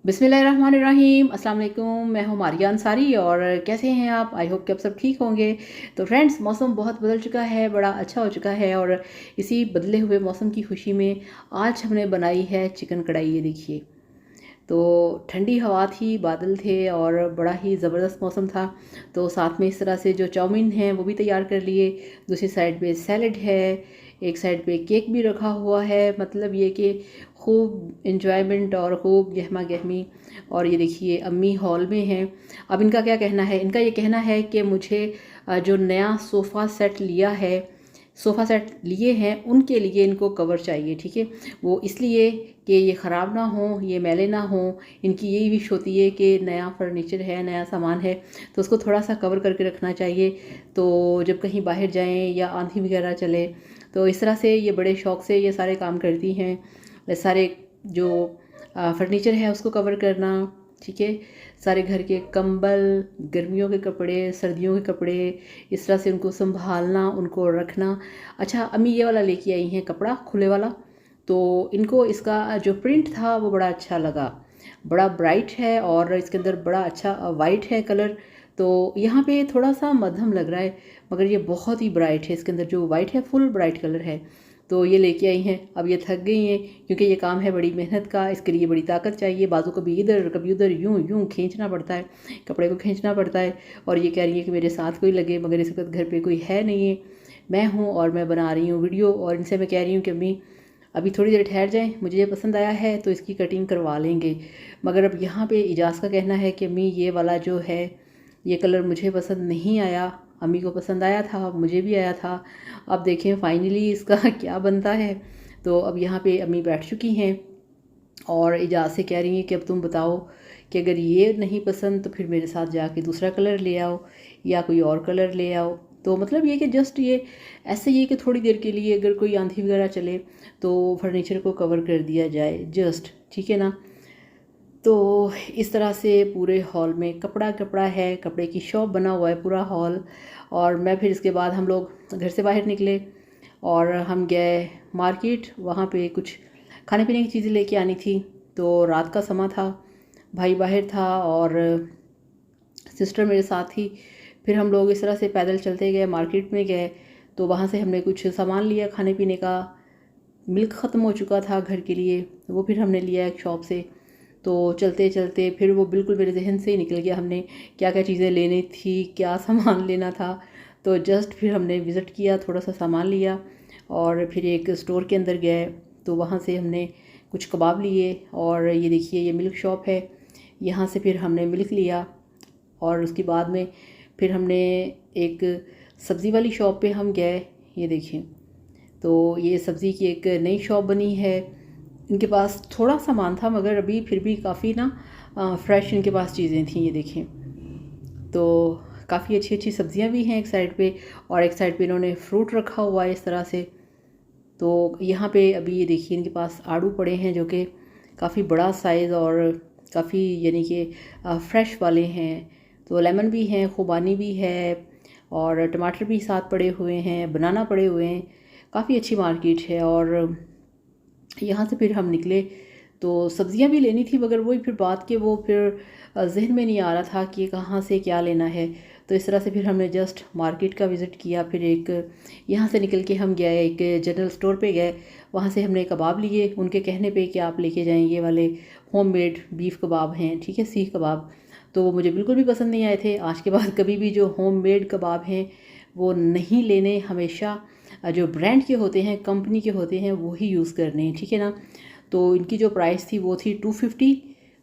बिस्मिल्लाहिर्रहमानिर्रहीम अस्सलाम वालेकुम। मैं हूँ मारिया अंसारी और कैसे हैं आप? आई होप कि आप सब ठीक होंगे। तो फ्रेंड्स, मौसम बहुत बदल चुका है, बड़ा अच्छा हो चुका है और इसी बदले हुए मौसम की खुशी में आज हमने बनाई है चिकन कढ़ाई। ये देखिए, तो ठंडी हवा थी, बादल थे और बड़ा ही ज़बरदस्त मौसम था। तो साथ में इस तरह से जो चाउमीन हैं वो भी तैयार कर लिए, दूसरी साइड पे सैलड है, एक साइड पे केक भी रखा हुआ है। मतलब ये कि खूब इन्जॉयमेंट और खूब गहमा गहमी। और ये देखिए, अम्मी हॉल में हैं। अब इनका क्या कहना है? इनका ये कहना है कि मुझे जो नया सोफ़ा सेट लिए हैं उनके लिए इनको कवर चाहिए। ठीक है, वो इसलिए कि ये ख़राब ना हो, ये मैले ना हो। इनकी यही विश होती है कि नया फर्नीचर है, नया सामान है तो उसको थोड़ा सा कवर करके रखना चाहिए, तो जब कहीं बाहर जाएं या आंधी वगैरह चले तो इस तरह से ये बड़े शौक़ से ये सारे काम करती हैं। सारे जो फर्नीचर है उसको कवर करना, ठीक है, सारे घर के कंबल, गर्मियों के कपड़े, सर्दियों के कपड़े, इस तरह से उनको संभालना, उनको रखना। अच्छा, अम्मी ये वाला लेके आई हैं कपड़ा खुले वाला, तो इनको इसका जो प्रिंट था वो बड़ा अच्छा लगा। बड़ा ब्राइट है और इसके अंदर बड़ा अच्छा वाइट है कलर। तो यहाँ पे थोड़ा सा मध्यम लग रहा है, मगर ये बहुत ही ब्राइट है। इसके अंदर जो वाइट है फुल ब्राइट कलर है। तो ये लेके आई हैं। अब ये थक गई हैं क्योंकि ये काम है बड़ी मेहनत का, इसके लिए बड़ी ताकत चाहिए। बाजू कभी इधर कभी उधर यूं यूं खींचना पड़ता है, कपड़े को खींचना पड़ता है। और ये कह रही है कि मेरे साथ कोई लगे, मगर इस वक्त घर पे कोई है नहीं है, मैं हूँ और मैं बना रही हूँ वीडियो। और इनसे मैं कह रही हूँ कि अम्मी अभी थोड़ी देर ठहर जाएं, मुझे ये पसंद आया है तो इसकी कटिंग करवा लेंगे। मगर अब यहाँ पे इजाज़ का कहना है कि अम्मी ये वाला जो है ये कलर मुझे पसंद नहीं आया, अम्मी को पसंद आया था, मुझे भी आया था। अब देखें फाइनली इसका क्या बनता है। तो अब यहाँ पे अम्मी बैठ चुकी हैं और इजाज़ से कह रही हैं कि अब तुम बताओ कि अगर ये नहीं पसंद तो फिर मेरे साथ जाके दूसरा कलर ले आओ या कोई और कलर ले आओ। तो मतलब ये कि जस्ट ये ऐसे ही कि थोड़ी देर के लिए अगर कोई आंधी वगैरह चले तो फर्नीचर को कवर कर दिया जाए, जस्ट, ठीक है ना। तो इस तरह से पूरे हॉल में कपड़ा कपड़ा है, कपड़े की शॉप बना हुआ है पूरा हॉल। और मैं फिर इसके बाद हम लोग घर से बाहर निकले और हम गए मार्केट। वहाँ पे कुछ खाने पीने की चीज़ें लेके आनी थी। तो रात का समय था, भाई बाहर था और सिस्टर मेरे साथ थी। फिर हम लोग इस तरह से पैदल चलते गए, मार्केट में गए। तो वहाँ से हमने कुछ सामान लिया खाने पीने का। मिल्क ख़त्म हो चुका था घर के लिए, वो फिर हमने लिया एक शॉप से। तो चलते चलते फिर वो बिल्कुल मेरे जहन से ही निकल गया, हमने क्या क्या चीज़ें लेनी थी, क्या सामान लेना था। तो जस्ट फिर हमने विज़िट किया, थोड़ा सा सामान लिया और फिर एक स्टोर के अंदर गए। तो वहाँ से हमने कुछ कबाब लिए और ये देखिए ये मिल्क शॉप है, यहाँ से फिर हमने मिल्क लिया। और उसके बाद में फिर हमने एक सब्ज़ी वाली शॉप पे हम गए। ये देखिए, तो ये सब्ज़ी की एक नई शॉप बनी है। इनके पास थोड़ा सामान था मगर अभी फिर भी काफ़ी ना फ्रेश इनके पास चीज़ें थी। ये देखें, तो काफ़ी अच्छी अच्छी सब्ज़ियां भी हैं एक साइड पे और एक साइड पे इन्होंने फ्रूट रखा हुआ है इस तरह से। तो यहाँ पे अभी ये देखिए इनके पास आड़ू पड़े हैं जो कि काफ़ी बड़ा साइज़ और काफ़ी यानी कि फ्रेश वाले हैं। तो लेमन भी हैं, खुबानी भी है और टमाटर भी साथ पड़े हुए हैं, बनाना पड़े हुए हैं। काफ़ी अच्छी मार्केट है। और यहाँ से फिर हम निकले तो सब्ज़ियाँ भी लेनी थी मगर वही फिर बात के वो फिर जहन में नहीं आ रहा था कि कहाँ से क्या लेना है। तो इस तरह से फिर हमने जस्ट मार्केट का विज़िट किया। फिर एक यहाँ से निकल के हम गए एक जनरल स्टोर पे गए, वहाँ से हमने कबाब लिए उनके कहने पे कि आप लेके जाएं ये वाले होममेड बीफ कबाब हैं, ठीक है, सीख कबाब। तो वो मुझे बिल्कुल भी पसंद नहीं आए थे। आज के बाद कभी भी जो होममेड कबाब हैं वो नहीं लेने, हमेशा जो ब्रांड के होते हैं, कंपनी के होते हैं, वो ही यूज़ करने हैं, ठीक है ना। तो इनकी जो प्राइस थी वो थी 250,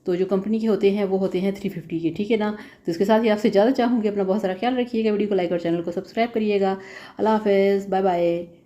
तो जो कंपनी के होते हैं वो होते हैं 350 के, ठीक है ना। तो इसके साथ ही आपसे ज़्यादा चाहूँगी अपना बहुत सारा ख्याल रखिएगा, वीडियो को लाइक और चैनल को सब्सक्राइब करिएगा। अल्लाह हाफ़िज़, बाय बाय।